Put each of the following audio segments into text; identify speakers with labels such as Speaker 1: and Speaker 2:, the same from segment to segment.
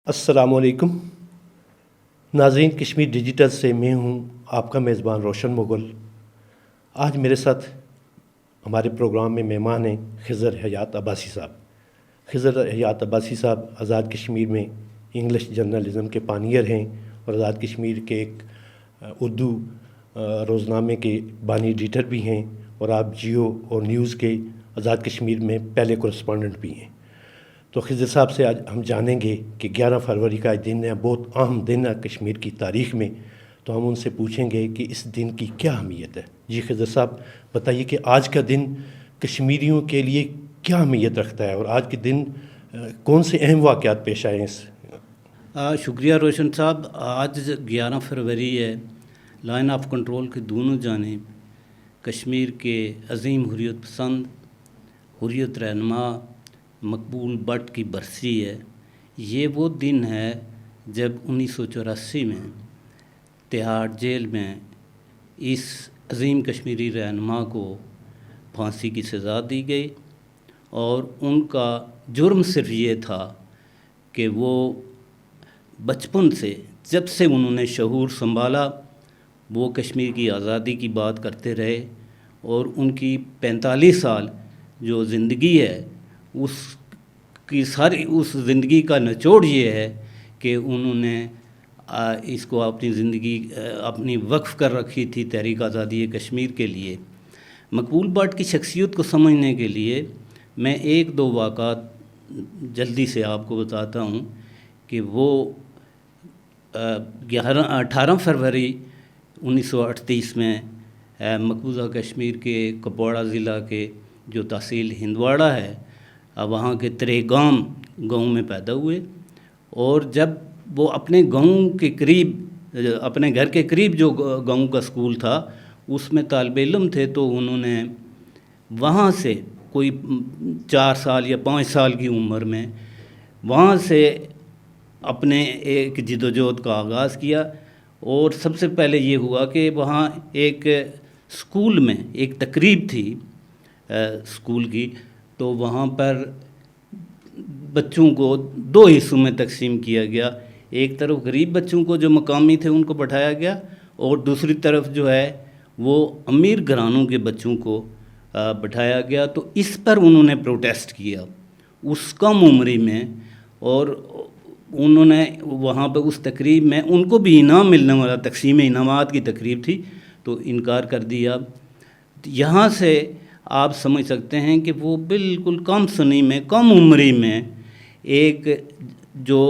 Speaker 1: अस्सलाम वालेकुम नाज़रीन, कश्मीर डिजिटल से मैं हूं आपका मेज़बान रोशन मुग़ल। आज मेरे साथ हमारे प्रोग्राम में मेहमान हैं खिज़र हयात अब्बासी साहब। खिज़र हयात अब्बासी साहब आज़ाद कश्मीर में इंग्लिश जर्नलिज़म के पानियर हैं और आज़ाद कश्मीर के एक उर्दू रोज़नामे के बानी एडिटर भी हैं और आप जियो और न्यूज़ के आज़ाद कश्मीर में पहले कोरेस्पॉन्डेंट भी हैं। तो खिज़र साहब से आज हम जानेंगे कि 11 फरवरी का दिन है, बहुत अहम दिन है कश्मीर की तारीख़ में। तो हम उनसे पूछेंगे कि इस दिन की क्या अहमियत है। जी खिज़र साहब, बताइए कि आज का दिन कश्मीरियों के लिए क्या अहमियत रखता है और आज के दिन कौन से अहम वाक़यात पेश आए हैं।
Speaker 2: शुक्रिया रोशन साहब। आज 11 फरवरी है। लाइन ऑफ कंट्रोल के दोनों जानिब कश्मीर के अज़ीम हुर्रियत पसंद, हुर्रियत रहनुमा मकबूल बट की बरसी है। ये वो दिन है जब 1984 में तिहाड़ जेल में इस अज़ीम कश्मीरी रहनुमा को फांसी की सज़ा दी गई और उनका जुर्म सिर्फ ये था कि वो बचपन से, जब से उन्होंने शऊर संभाला, वो कश्मीर की आज़ादी की बात करते रहे और उनकी 45 साल जो ज़िंदगी है उसकी सारी उस ज़िंदगी का निचोड़ ये है कि उन्होंने इसको अपनी ज़िंदगी अपनी वक्फ़ कर रखी थी तहरीक आज़ादी कश्मीर के लिए। मकबूल बट की शख्सियत को समझने के लिए मैं एक दो वाक़ात जल्दी से आपको बताता हूँ कि वो 18 फरवरी 1938 में मकबूजा कश्मीर के कुपवाड़ा ज़िला के जो तहसील हिंदवाड़ा है, वहाँ के त्रेगाम गांव में पैदा हुए और जब वो अपने गांव के करीब, अपने घर के करीब जो गांव का स्कूल था उसमें तालिब इल्म थे, तो उन्होंने वहाँ से कोई 4 साल या 5 साल की उम्र में वहाँ से अपने एक जिदोजहद का आगाज़ किया। और सबसे पहले ये हुआ कि वहाँ एक स्कूल में एक तकरीब थी स्कूल की, तो वहाँ पर बच्चों को 2 हिस्सों में तकसीम किया गया। एक तरफ गरीब बच्चों को जो मकामी थे उनको बैठाया गया और दूसरी तरफ जो है वो अमीर घरानों के बच्चों को बैठाया गया। तो इस पर उन्होंने प्रोटेस्ट किया उस कम उम्री में और उन्होंने वहाँ पर उस तकरीब में उनको भी इनाम मिलने वाला, तकसीम इनामात की तकरीब थी, तो इनकार कर दिया। यहाँ से आप समझ सकते हैं कि वो बिल्कुल कम सनी में, कम उम्री में एक जो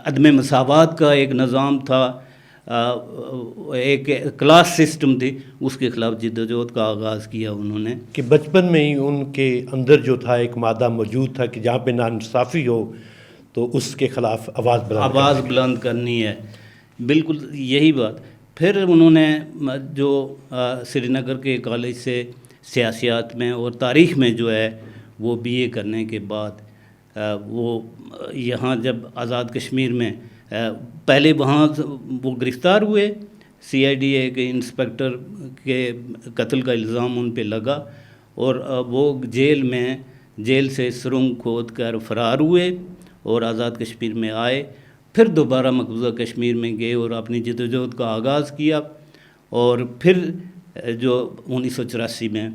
Speaker 2: अदम मसावत का एक निज़ाम था, एक क्लास सिस्टम थी, उसके ख़िलाफ़ जिद्दोजहद का आगाज़ किया उन्होंने। कि
Speaker 1: बचपन में ही उनके अंदर जो था एक मादा मौजूद था कि जहाँ पे नाइंसाफ़ी हो तो उसके ख़िलाफ़ आवाज़ बुलंद
Speaker 2: करनी है। बिल्कुल यही बात। फिर उन्होंने जो श्रीनगर के कॉलेज से सियासियात में और तारीख़ में जो है वो बीए करने के बाद वो यहाँ जब आज़ाद कश्मीर में पहले वहाँ वो गिरफ़्तार हुए, सीआईडी के इंस्पेक्टर के कत्ल का इल्ज़ाम उन पे लगा और वो जेल से सुरंग खोद कर फ़रार हुए और आज़ाद कश्मीर में आए। फिर दोबारा मकबूजा कश्मीर में गए और अपनी जद्दोजहद का आगाज़ किया और फिर जो 1984 में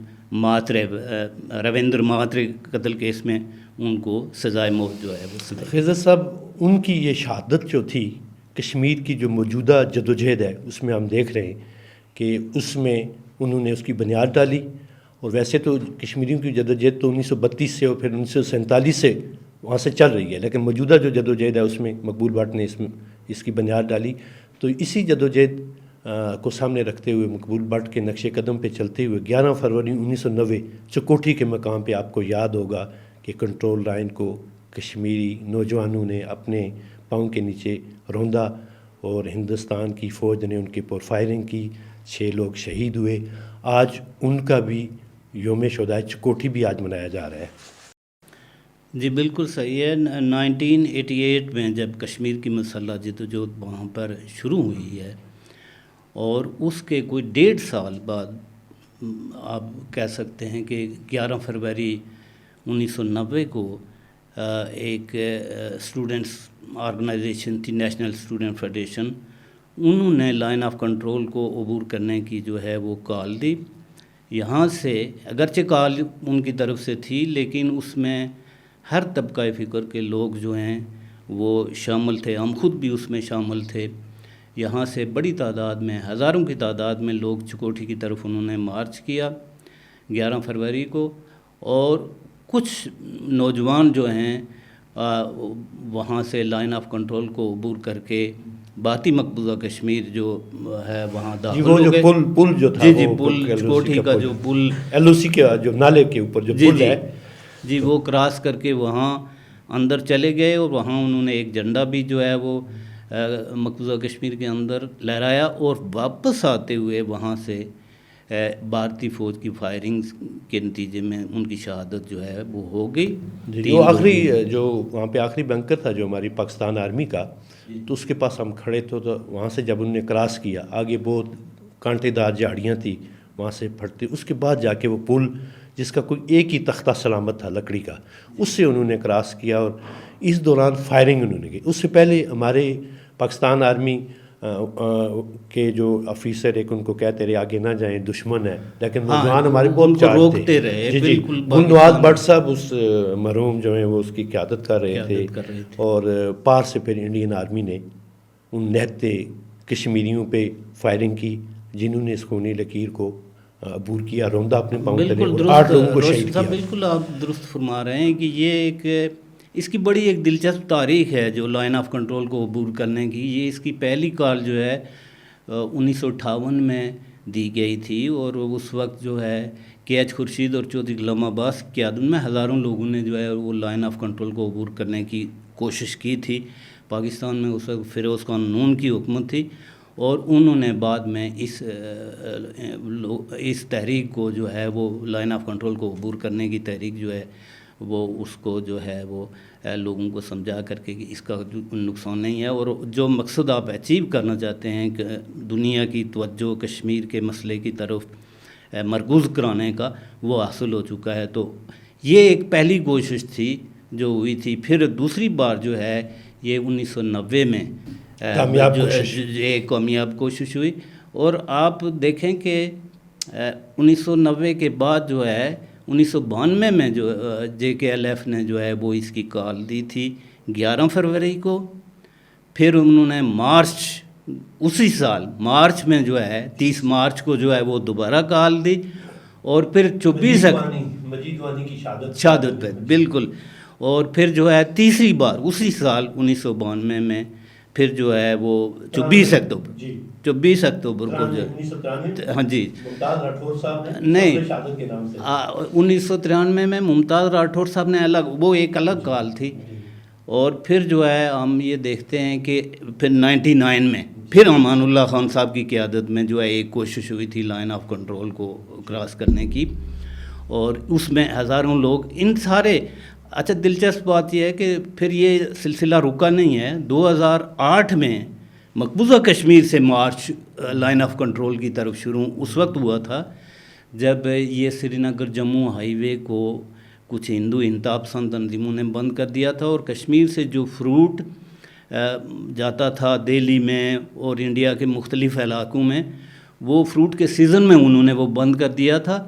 Speaker 2: रविंद्र महात्रे कत्ल केस में उनको सज़ाए मौत जो है वो।
Speaker 1: खिज़र साहब, उनकी ये शहादत जो थी, कश्मीर की जो मौजूदा जद्दोजहद है उसमें हम देख रहे हैं कि उसमें उन्होंने उसकी बुनियाद डाली। और वैसे तो कश्मीरियों की जद्दोजहद तो 1932 से और फिर 1947 से वहाँ से चल रही है, लेकिन मौजूदा जो जद्दोजहद है उसमें मकबूल बट ने इसकी बुनियाद डाली। तो इसी जद्दोजहद को सामने रखते हुए मकबूल बट के नक्शे कदम पे चलते हुए 11 फरवरी 1990 चकोठी के मकाम पे आपको याद होगा कि कंट्रोल लाइन को कश्मीरी नौजवानों ने अपने पाँव के नीचे रौंदा और हिंदुस्तान की फ़ौज ने उनके पर फायरिंग की, 6 लोग शहीद हुए। आज उनका भी योम शुहदाए चकोठी भी आज मनाया जा रहा है।
Speaker 2: जी बिल्कुल सही है। 1988 में जब कश्मीर की मसल्ह जद्दोजहद वहाँ पर शुरू हुई है और उसके कोई 1.5 साल बाद आप कह सकते हैं कि 11 फरवरी 1990 को ایک اسٹوڈنٹس آرگنائزیشن تھی نیشنل اسٹوڈنٹ فیڈریشن، انہوں نے لائن آف کنٹرول کو عبور کرنے کی جو ہے وہ کال دی. یہاں سے اگرچہ کال ان کی طرف سے تھی لیکن اس میں ہر طبقہ فکر کے لوگ جو ہیں وہ شامل تھے، ہم خود بھی اس میں شامل تھے. یہاں سے بڑی تعداد میں، ہزاروں کی تعداد میں لوگ چکوٹھی کی طرف انہوں نے مارچ کیا 11 فروری کو، اور کچھ نوجوان جو ہیں وہاں سے لائن آف کنٹرول کو عبور کر کے بھارتی مقبوضہ کشمیر جو ہے وہاں داخل ہو گئے.
Speaker 1: پل جو تھا،
Speaker 2: جی پل چکوٹھی کا جو پل
Speaker 1: ایل او سی کے جو نالے کے اوپر جو پل ہے،
Speaker 2: جی وہ کراس کر کے وہاں اندر چلے گئے، اور وہاں انہوں نے ایک جھنڈا بھی جو ہے وہ مقبوضہ کشمیر کے اندر لہرایا، اور واپس آتے ہوئے وہاں سے بھارتی فوج کی فائرنگ کے نتیجے میں ان کی شہادت جو ہے وہ ہو گئی.
Speaker 1: جو آخری جو وہاں پہ آخری بنکر تھا جو ہماری پاکستان آرمی کا، تو اس کے پاس ہم کھڑے تھے، تو وہاں سے جب انہوں نے کراس کیا، آگے بہت کانٹے دار جھاڑیاں تھیں وہاں سے پھٹتی، اس کے بعد جا کے وہ پل جس کا کوئی ایک ہی تختہ سلامت تھا لکڑی کا، اس سے انہوں نے کراس کیا، اور اس دوران فائرنگ انہوں نے کی. اس سے پہلے ہمارے پاکستان آرمی کے جو افیسر ایک ان کو کہتے رہے آگے نہ جائیں، دشمن ہے، لیکن نوجوان ہمارے بہت چارج تھے. جی نواز بٹ صاحب اس مرحوم جو ہیں وہ اس کی قیادت کر رہے تھے، اور پار سے پھر انڈین آرمی نے ان نہتے کشمیریوں پہ فائرنگ کی جنہوں نے اس خونی لکیر کو عبور کیا، روندہ اپنے پاؤں تلے، اور 8 لوگوں کو شہید کیا.
Speaker 2: بالکل آپ درست فرما رہے ہیں کہ یہ ایک اس کی بڑی ایک دلچسپ تاریخ ہے جو لائن آف کنٹرول کو عبور کرنے کی. یہ اس کی پہلی کال جو ہے 1958 میں دی گئی تھی، اور اس وقت جو ہے کے ایچ خورشید اور چودھری غلام عباس کی قیادت میں ہزاروں لوگوں نے جو ہے وہ لائن آف کنٹرول کو عبور کرنے کی کوشش کی تھی. پاکستان میں اس وقت فیروز خان نون کی حکومت تھی، اور انہوں نے بعد میں اس تحریک کو جو ہے وہ لائن آف کنٹرول کو عبور کرنے کی تحریک جو ہے وہ اس کو جو ہے وہ لوگوں کو سمجھا کر کے کہ اس کا نقصان نہیں ہے، اور جو مقصد آپ اچیو کرنا چاہتے ہیں کہ دنیا کی توجہ کشمیر کے مسئلے کی طرف مرکوز کرانے کا، وہ حاصل ہو چکا ہے. تو یہ ایک پہلی کوشش تھی جو ہوئی تھی. پھر دوسری بار جو ہے یہ 1990 میں ایک کامیاب کوشش ہوئی، اور آپ دیکھیں کہ 1990 کے بعد جو ہے 1992 میں جو JKLF نے جو ہے وہ اس کی کال دی تھی 11 فروری کو. پھر انہوں نے اسی سال مارچ میں جو ہے 30 مارچ کو جو ہے وہ دوبارہ کال دی، اور پھر 24
Speaker 1: مجید وانی کی
Speaker 2: شہادت پہ بالکل. اور پھر جو ہے تیسری بار اسی سال 1992 میں پھر جو ہے وہ 24 اکتوبر کو جو ہاں جی نہیں 1993 میں ممتاز راٹھور صاحب نے وہ ایک الگ کال تھی. اور پھر جو ہے ہم یہ دیکھتے ہیں کہ پھر 99 میں پھر امان اللہ خان صاحب کی قیادت میں جو ہے ایک کوشش ہوئی تھی لائن آف کنٹرول کو کراس کرنے کی، اور اس میں ہزاروں لوگ ان سارے. اچھا دلچسپ بات یہ ہے کہ پھر یہ سلسلہ رکا نہیں ہے. 2008 میں مقبوضہ کشمیر سے مارچ لائن آف کنٹرول کی طرف شروع اس وقت ہوا تھا جب یہ سری نگر جموں ہائی وے کو کچھ ہندو انتہا پسند تنظیموں نے بند کر دیا تھا، اور کشمیر سے جو فروٹ جاتا تھا دہلی میں اور انڈیا کے مختلف علاقوں میں، وہ فروٹ کے سیزن میں انہوں نے وہ بند کر دیا تھا.